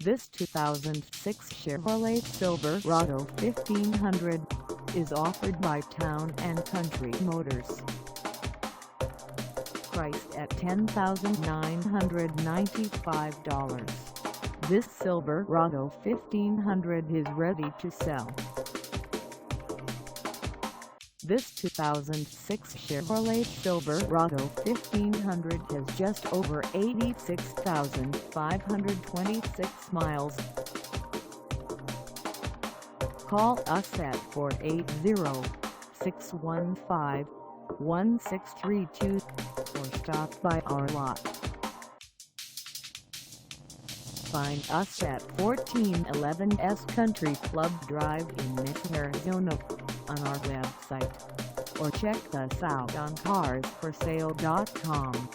This 2006 Chevrolet Silverado 1500 is offered by Town & Country Motors. Priced at $10,995, this Silverado 1500 is ready to sell. This 2006 Chevrolet Silverado 1500 has just over 86,526 miles. Call us at 480-615-1632 or stop by our lot. Find us at 1411 S Country Club Drive in Mesa, Arizona on our website, or check us out on carsforsale.com.